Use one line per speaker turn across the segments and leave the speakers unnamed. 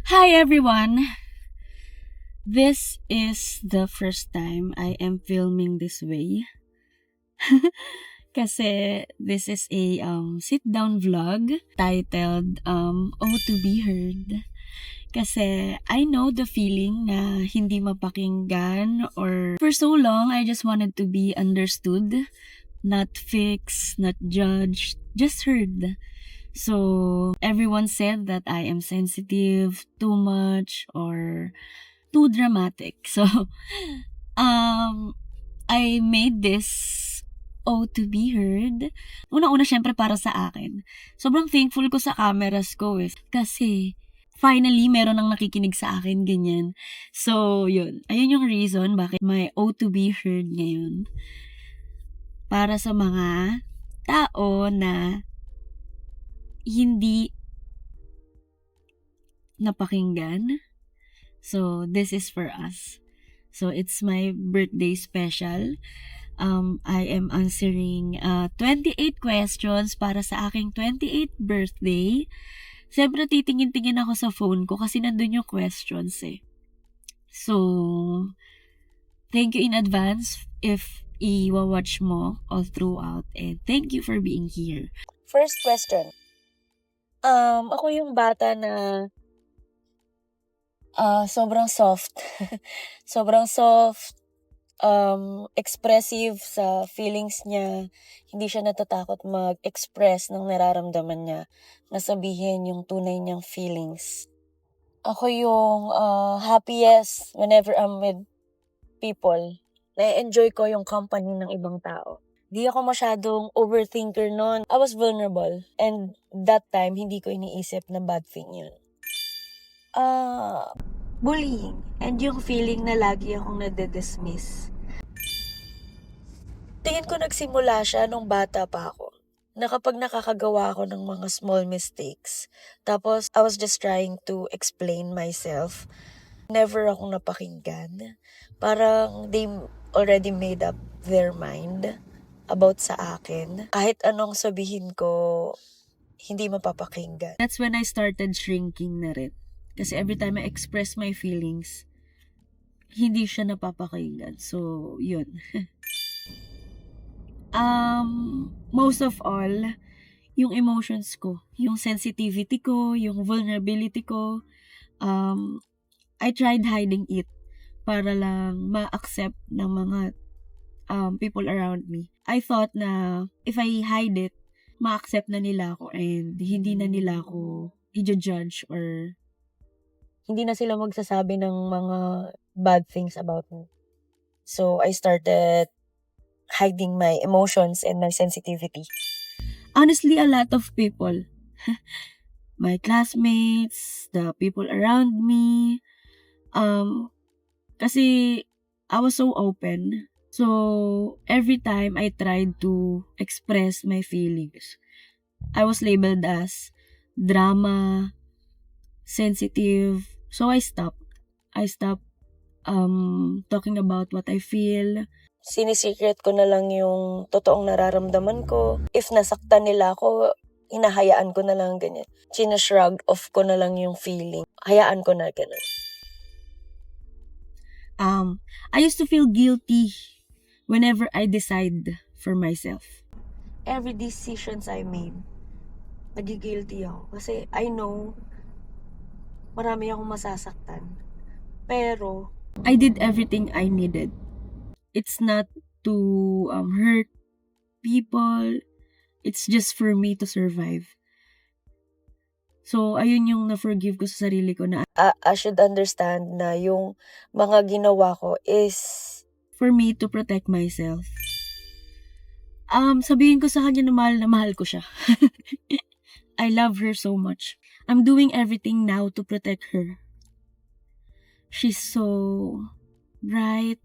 Hi everyone! This is the first time I am filming this way. Kasi this is a sit-down vlog titled Oh to be Heard. Kasi I know the feeling na hindi mapakinggan, or for so long I just wanted to be understood, not fixed, not judged, just heard. So everyone said that I am sensitive, too much, or too dramatic. So I made this Oh to be heard. Una-una syempre para sa akin. Sobrang thankful ko sa cameras ko kasi finally meron nang nakikinig sa akin, ganyan. So yun, ayun yung reason bakit may Oh to be heard ngayon. Para sa mga tao na hindi napakinggan. So, this is for us. So, it's my birthday special. I am answering 28 questions para sa aking 28th birthday. Siyempre, titingin-tingin ako sa phone ko kasi nandun yung questions So, thank you in advance if i-watch mo all throughout. And thank you for being here.
First question. Ako yung bata na sobrang soft. Sobrang soft, expressive sa feelings niya. Hindi siya natatakot mag-express ng nararamdaman niya, na sabihin yung tunay niyang feelings. Ako yung happiest whenever I'm with people. Na-enjoy ko yung company ng ibang tao. Di ako masyadong overthinker noon. I was vulnerable. And that time, hindi ko iniisip na bad thing yun. Bullying. And yung feeling na lagi akong nade-dismiss. Tingin ko nagsimula siya nung bata pa ako. Na kapag nakakagawa ako ng mga small mistakes, tapos I was just trying to explain myself, never akong napakinggan. Parang they already made up their mind about sa akin. Kahit anong sabihin ko, hindi mapapakinggan.
That's when I started shrinking na rin. Kasi every time I express my feelings, hindi siya napapakinggan. So, yun. Most of all, yung emotions ko, yung sensitivity ko, yung vulnerability ko, I tried hiding it para lang ma-accept ng mga people around me. I thought na if I hide it, ma-accept na nila ako and hindi na nila ako i-judge or
hindi na sila magsasabi ng mga bad things about me. So, I started hiding my emotions and my sensitivity.
Honestly, a lot of people, my classmates, the people around me, kasi I was so open. So, every time I tried to express my feelings, I was labeled as drama, sensitive. So, I stopped. I stopped talking about what I feel.
Sinisecret ko na lang yung totoong nararamdaman ko. If nasaktan nila ako, hinahayaan ko na lang ganyan. Sinashrug off ko na lang yung feeling. Hayaan ko na ganun.
I used to feel guilty whenever I decide for myself.
Every decisions I made, nagigilty ako. Kasi I know, marami akong masasaktan. Pero,
I did everything I needed. It's not to hurt people. It's just for me to survive. So, ayun yung na-forgive ko sa sarili ko na
I should understand na yung mga ginawa ko is
for me to protect myself. Sabihin ko sa kanya na mahal ko siya. I love her so much. I'm doing everything now to protect her. She's so bright.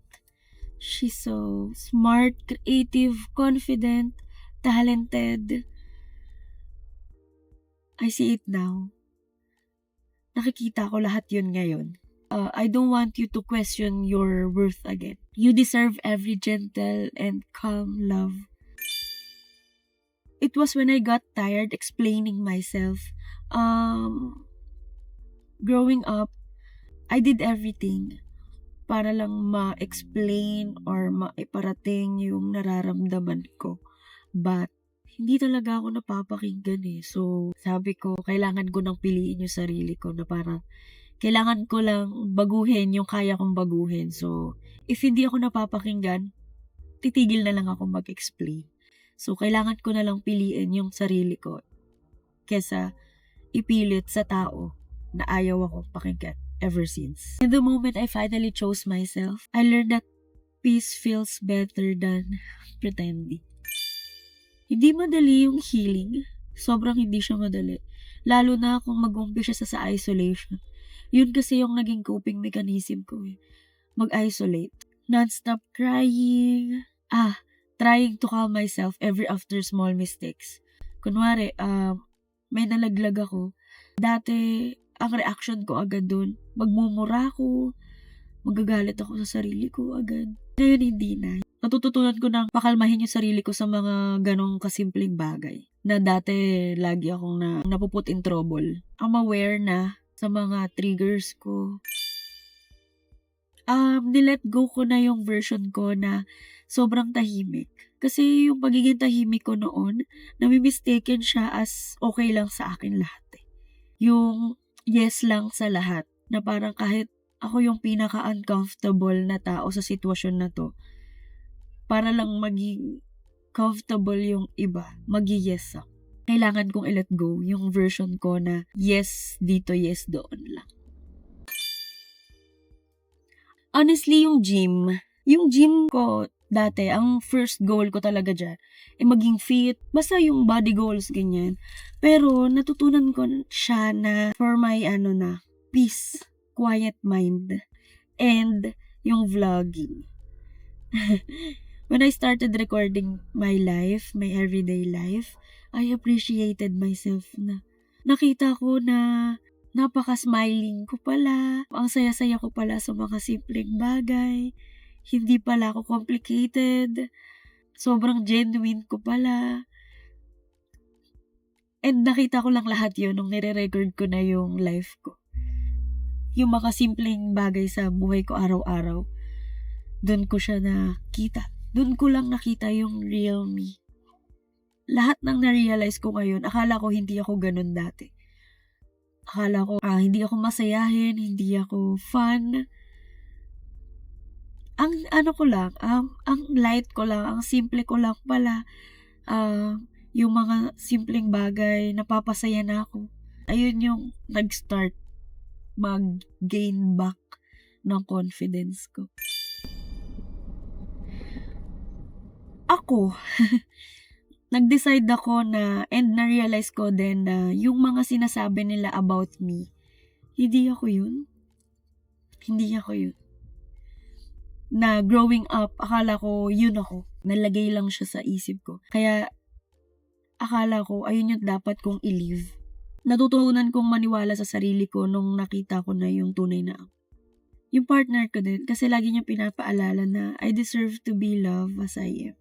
She's so smart, creative, confident, talented. I see it now. Nakikita ko lahat yun ngayon. I don't want you to question your worth again. You deserve every gentle and calm love. It was when I got tired explaining myself. growing up, I did everything para lang ma-explain or maiparating yung nararamdaman ko. But, hindi talaga ako napapakinggan eh. So, sabi ko, kailangan ko nang piliin yung sarili ko na parang, kailangan ko lang baguhin yung kaya kong baguhin. So, if hindi ako napapakinggan, titigil na lang ako mag-explain. So, kailangan ko na lang piliin yung sarili ko kesa ipilit sa tao na ayaw akong pakinggan ever since. In the moment I finally chose myself, I learned that peace feels better than pretending. Hindi madali yung healing. Sobrang hindi siya madali. Lalo na kung mag-umpisa siya sa isolation. Yun kasi yung naging coping mechanism ko eh. Mag-isolate. Non-stop crying. Trying to calm myself every after small mistakes. Kunwari, may nalaglag ako. Dati, ang reaction ko agad dun, magmumura ako, magagalit ako sa sarili ko agad. Ngayon, hindi na. Natututunan ko na pakalmahin yung sarili ko sa mga ganong kasimpleng bagay. Na dati, lagi akong napuput in trouble. I'm aware na sa mga triggers ko. Nilet go ko na yung version ko na sobrang tahimik. Kasi yung pagiging tahimik ko noon, nami-mistaken siya as okay lang sa akin lahat eh. Yung yes lang sa lahat. Na parang kahit ako yung pinaka-uncomfortable na tao sa sitwasyon na to, para lang maging comfortable yung iba, mag-yes ako. Kailangan kong i-let go yung version ko na yes dito, yes doon lang. Honestly, yung gym ko dati, ang first goal ko talaga dyan, maging fit, basta yung body goals, ganyan. Pero, natutunan ko siya na for my, peace, quiet mind, and yung vlogging. When I started recording my life, my everyday life, I appreciated myself na nakita ko na napaka-smiling ko pala. Ang saya-saya ko pala sa mga simpleng bagay. Hindi pala ako complicated. Sobrang genuine ko pala. And nakita ko lang lahat yun nung nire-record ko na yung life ko. Yung mga simpleng bagay sa buhay ko araw-araw. Doon ko siya nakita. Doon ko lang nakita yung real me. Lahat ng na-realize ko ngayon, akala ko hindi ako ganun dati. Akala ko hindi ako masayahin, hindi ako fun. Ang ang light ko lang, ang simple ko lang pala. Yung mga simpleng bagay, napapasaya na ako. Ayun yung nag-start mag-gain back ng confidence ko. Ako, nag-decide ako na, and na-realize ko din na yung mga sinasabi nila about me, hindi ako yun. Hindi ako yun. Na growing up, akala ko yun ako. Nalagay lang siya sa isip ko. Kaya, akala ko, ayun yung dapat kong i-live. Natutunan kong maniwala sa sarili ko nung nakita ko na yung tunay na ako. Yung partner ko din, kasi lagi niya pinapaalala na I deserve to be loved as I am.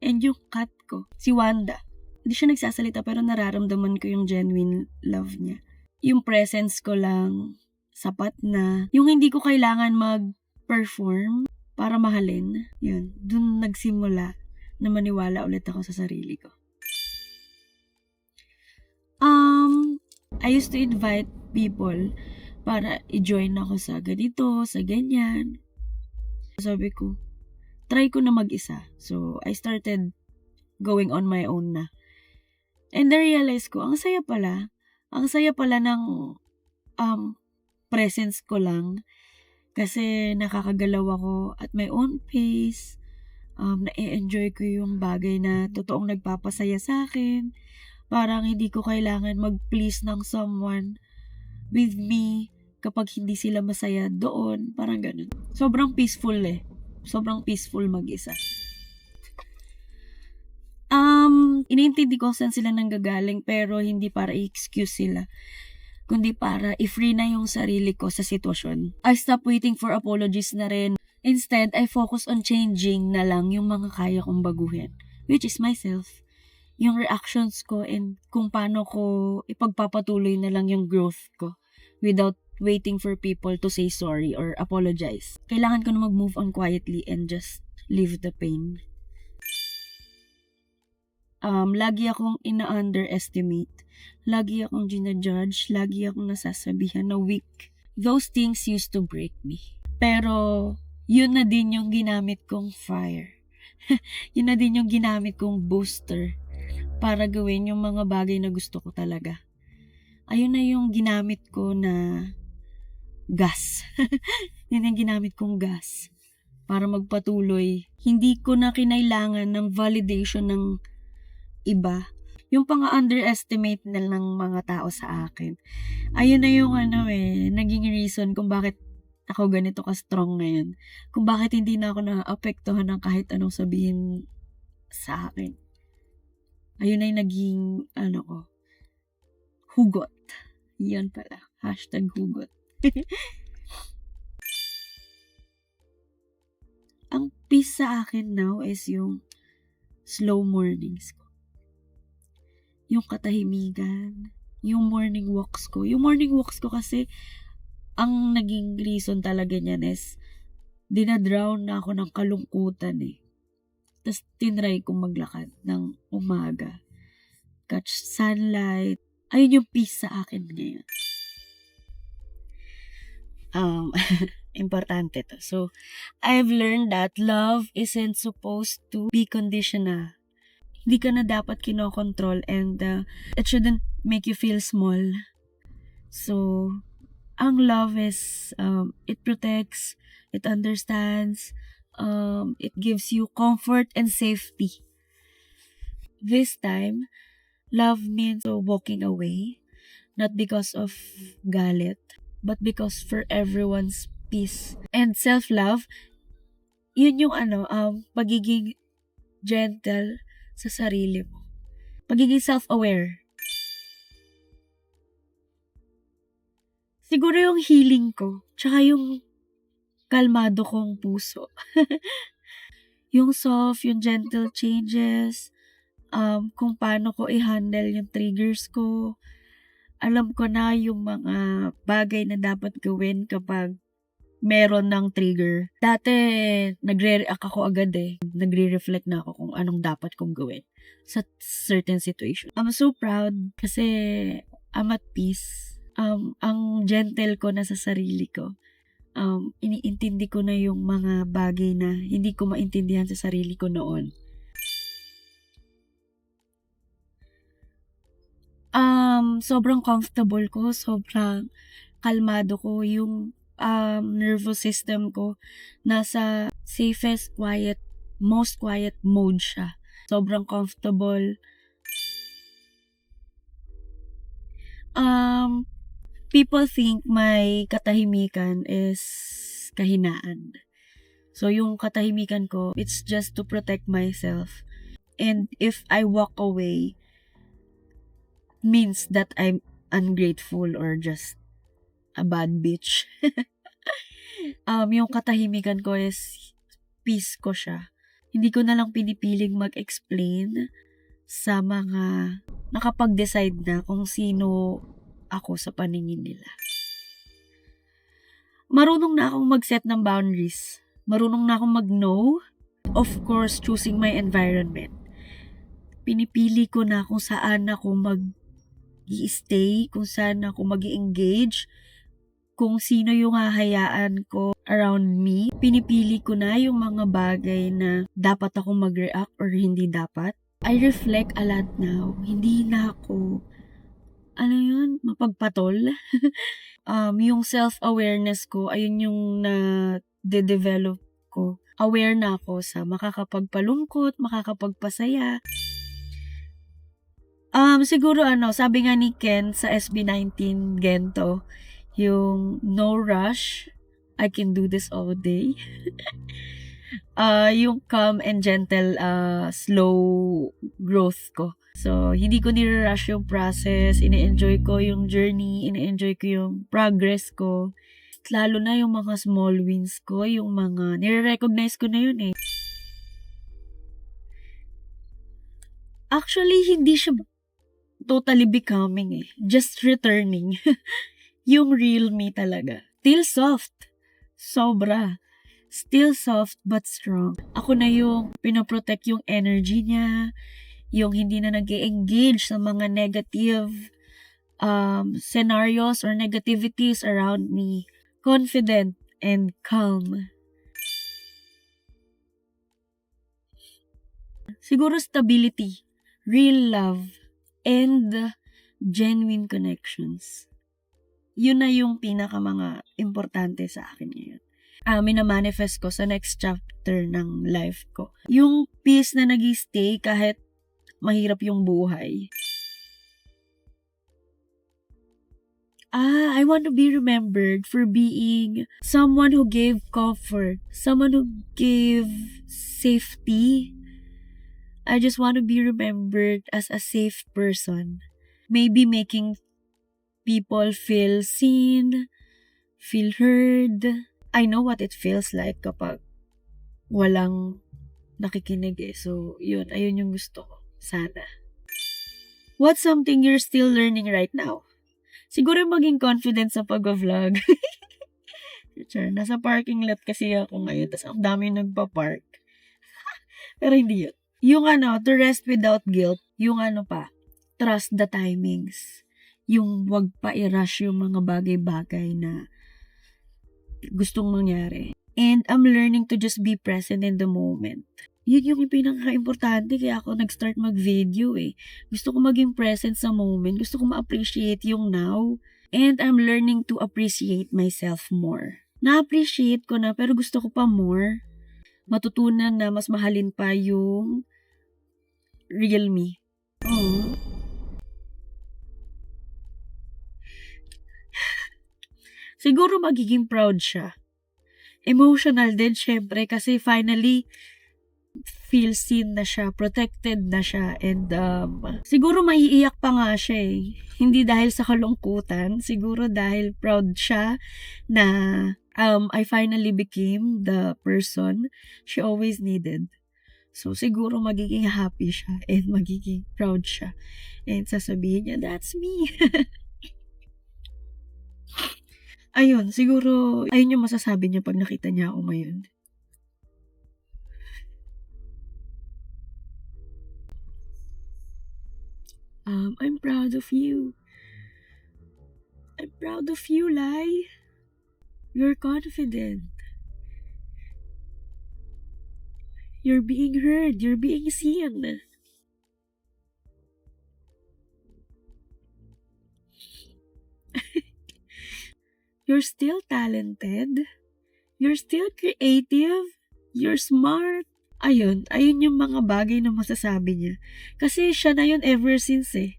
And yung cat ko, si Wanda, hindi siya nagsasalita pero nararamdaman ko yung genuine love niya. Yung presence ko lang, sapat na. Yung hindi ko kailangan mag-perform para mahalin, yun. Dun nagsimula na maniwala ulit ako sa sarili ko. I used to invite people para i-join ako sa ganito, sa ganyan. Sabi ko, try ko na mag-isa. So, I started going on my own na. And I-realize ko, ang saya pala ng presence ko lang. Kasi nakakagalaw ako at my own pace. Na-enjoy ko yung bagay na totoong nagpapasaya sa akin. Parang hindi ko kailangan mag-please ng someone with me kapag hindi sila masaya doon. Parang ganun. Sobrang peaceful eh. Sobrang peaceful mag-isa. Iniintindi ko saan sila nanggagaling pero hindi para i-excuse sila. Kundi para i-free na yung sarili ko sa sitwasyon. I stop waiting for apologies na rin. Instead, I focus on changing na lang yung mga kaya kong baguhin. Which is myself. Yung reactions ko and kung paano ko ipagpapatuloy na lang yung growth ko. without waiting for people to say sorry or apologize. Kailangan ko na mag-move on quietly and just leave the pain. Lagi akong ina-underestimate. Lagi akong ginajudge. Lagi akong nasasabihan na weak. Those things used to break me. Pero, yun na din yung ginamit kong fire. Yun na din yung ginamit kong booster para gawin yung mga bagay na gusto ko talaga. Ayun na yung ginamit ko na gas. Yun yung ginamit kong gas para magpatuloy. Hindi ko na kinailangan ng validation ng iba. Yung pang-underestimate na ng mga tao sa akin. Ayun na yung naging reason kung bakit ako ganito ka-strong ngayon. Kung bakit hindi na ako naapektuhan ng kahit anong sabihin sa akin. Ayun na yung naging, hugot. Yan pala. #hugot. Ang peace sa akin now is yung slow mornings ko. Yung katahimikan. Yung morning walks ko. Yung morning walks ko kasi, ang naging reason talaga niyan is, dinadrown na ako ng kalungkutan eh. Tapos tinry kong maglakad ng umaga. Catch sunlight. Ayun yung peace sa akin ngayon. Importante to. So, I've learned that love isn't supposed to be conditional. Hindi ka na dapat kinokontrol and it shouldn't make you feel small. So, ang love is, it protects, it understands, it gives you comfort and safety. This time, love means walking away, not because of galit, but because for everyone's peace. And self-love, yun yung pagiging gentle sa sarili mo. Pagiging self-aware. Siguro yung healing ko, tsaka yung kalmado kong puso. Yung soft, yung gentle changes, kung paano ko i-handle yung triggers ko. Alam ko na yung mga bagay na dapat gawin kapag meron ng trigger. Dati, nagre-react ako agad eh. Nagre-reflect na ako kung anong dapat kong gawin sa certain situation. I'm so proud kasi I'm at peace. Ang gentle ko na sa sarili ko. Iniintindi ko na yung mga bagay na hindi ko maintindihan sa sarili ko noon. Sobrang comfortable ko, sobrang kalmado ko, yung nervous system ko nasa safest, most quiet mode siya. Sobrang comfortable. People think my katahimikan is kahinaan. So, yung katahimikan ko, it's just to protect myself. And if I walk away, means that I'm ungrateful or just a bad bitch. Yung katahimikan ko is peace ko siya. Hindi ko na lang pinipiling mag-explain sa mga nakapag-decide na kung sino ako sa paningin nila. Marunong na akong mag-set ng boundaries. Marunong na akong mag-no. Of course, choosing my environment. Pinipili ko na kung saan ako mag-i-stay, kung saan ako mag-i-engage, kung sino yung hahayaan ko around me. Pinipili ko na yung mga bagay na dapat akong mag-react or hindi dapat. I reflect a lot now. Hindi na ako, mapagpatol. Yung self-awareness ko, ayun yung na-develop ko. Aware na ako sa makakapagpalungkot, makakapagpasaya. Siguro sabi nga ni Ken sa SB19 Gento, yung no rush, I can do this all day. Yung calm and gentle, slow growth ko. So, hindi ko nire-rush yung process, ine-enjoy ko yung journey, ine-enjoy ko yung progress ko. Lalo na yung mga small wins ko, yung mga nire-recognize ko na yun eh. Actually, hindi siya totally becoming eh. Just returning. Yung real me talaga. Still soft. Sobra. Still soft but strong. Ako na yung pinoprotect yung energy niya, yung hindi na nag-engage sa mga negative scenarios or negativities around me. Confident and calm. Siguro stability, real love, and genuine connections. Yun na yung pinaka mga importante sa akin ngayon. Minamanifest ko sa next chapter ng life ko. Yung peace na nag-stay kahit mahirap yung buhay. I want to be remembered for being someone who gave comfort, someone who gave safety. I just want to be remembered as a safe person. Maybe making people feel seen, feel heard. I know what it feels like kapag walang nakikinig eh. So, ayun yung gusto ko. Sana. What's something you're still learning right now? Siguro maging confident sa pag-vlog. Sure, nasa parking lot kasi ako ngayon. Tapos ang dami nagpa-park. Pero hindi yun. Yung to rest without guilt. Yung trust the timings. Yung wag pa i-rush yung mga bagay-bagay na gustong mangyari. And I'm learning to just be present in the moment. Yun yung pinaka-importante kaya ako nag-start mag-video eh. Gusto ko maging present sa moment. Gusto ko ma-appreciate yung now. And I'm learning to appreciate myself more. Na-appreciate ko na pero gusto ko pa more. Matutunan na mas mahalin pa yung real me. Oh. Siguro magiging proud siya. Emotional din syempre kasi finally feel seen na siya, protected na siya, and siguro maiiyak pa nga siya eh. Hindi dahil sa kalungkutan, siguro dahil proud siya na I finally became the person she always needed. So siguro magiging happy siya and magiging proud siya. And sasabihin niya, that's me. Ayun, siguro, ayun yung masasabi niya pag nakita niya ako ngayon. I'm proud of you. I'm proud of you, Lai. You're confident. You're being heard. You're being seen. You're still talented. You're still creative. You're smart. Ayun yung mga bagay na masasabi niya. Kasi siya na yun ever since eh.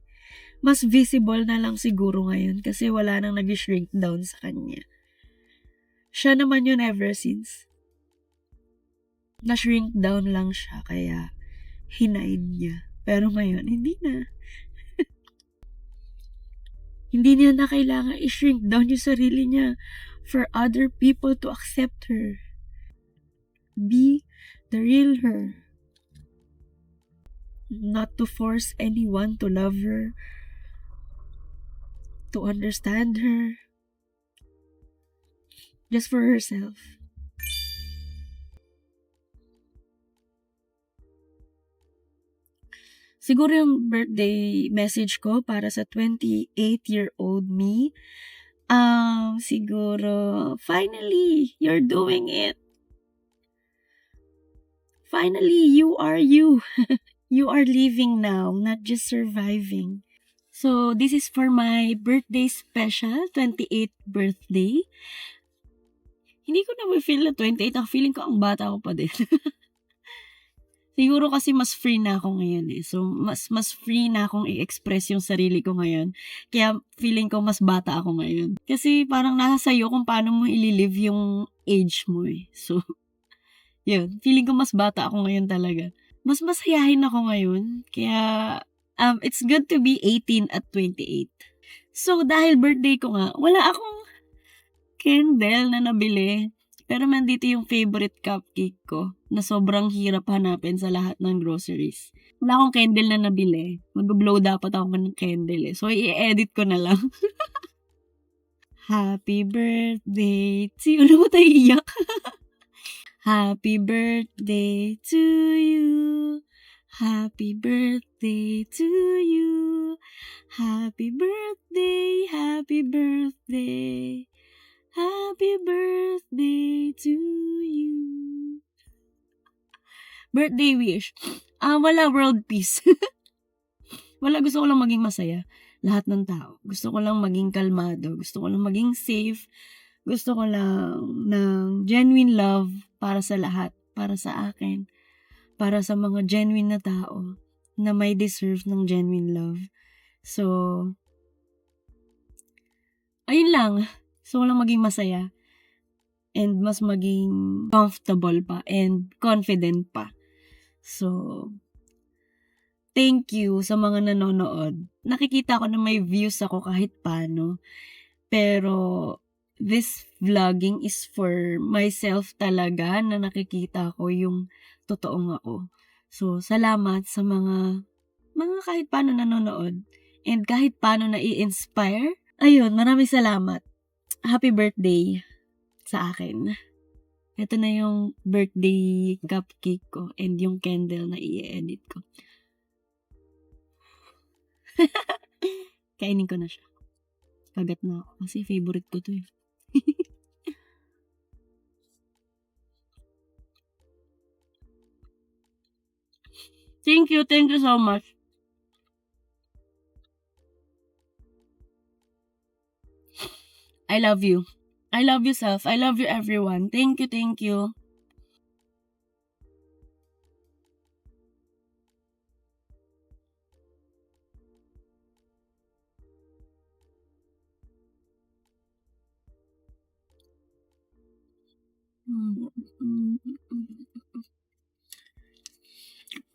Mas visible na lang siguro ngayon kasi wala nang nag-shrink down sa kanya. Siya naman yun ever since. Na-shrink down lang siya kaya hinaid niya. Pero ngayon, hindi na. Hindi niya na kailangan i-shrink down yung sarili niya for other people to accept her. Be the real her. Not to force anyone to love her, to understand her. Just for herself. Siguro yung birthday message ko para sa 28-year-old me, siguro, finally, you're doing it. Finally, you are you. You are living now, not just surviving. So, this is for my birthday special, 28th birthday. Hindi ko na feel na 28, ang feeling ko ang bata ko pa din. Siguro kasi mas free na ako ngayon eh. So, mas free na akong i-express yung sarili ko ngayon. Kaya feeling ko mas bata ako ngayon. Kasi parang nasa sayo kung paano mo ililive yung age mo eh. So, yun. Feeling ko mas bata ako ngayon talaga. Mas masayahin ako ngayon. Kaya, it's good to be 18 at 28. So, dahil birthday ko nga, wala akong candle na nabili. Pero nandito yung favorite cupcake ko na sobrang hirap hanapin sa lahat ng groceries. Wala akong candle na nabili. Mag-blow dapat ako ng candle eh. So, i-edit ko na lang. Happy birthday to you. Alam mo tayo iyak. Happy birthday to you. Happy birthday to you. Happy birthday, happy birthday. Happy birthday to you. Birthday wish. Wala world peace. Wala, gusto ko lang maging masaya. Lahat ng tao. Gusto ko lang maging kalmado. Gusto ko lang maging safe. Gusto ko lang ng genuine love para sa lahat. Para sa akin. Para sa mga genuine na tao na may deserve ng genuine love. So, ayun lang. Gusto ko lang maging masaya. And mas maging comfortable pa. And confident pa. So, thank you sa mga nanonood. Nakikita ko na may views ako kahit paano. Pero, this vlogging is for myself talaga na nakikita ko yung totoong ako. So, salamat sa mga kahit paano nanonood. And kahit paano na i-inspire. Ayun, maraming salamat. Happy birthday sa akin. Ito na yung birthday cupcake ko and yung candle na i-edit ko. Kainin ko na siya. Kagat na ako kasi favorite ko to eh. Thank you so much. I love you. I love you, self. I love you, everyone. Thank you.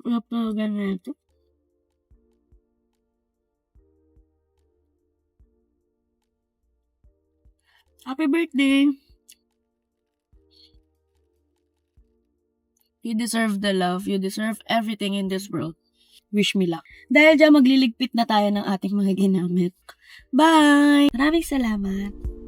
Wala pa ganito. Happy birthday! You deserve the love. You deserve everything in this world. Wish me luck. Dahil dyan, magliligpit na tayo ng ating mga ginamit. Bye! Maraming salamat.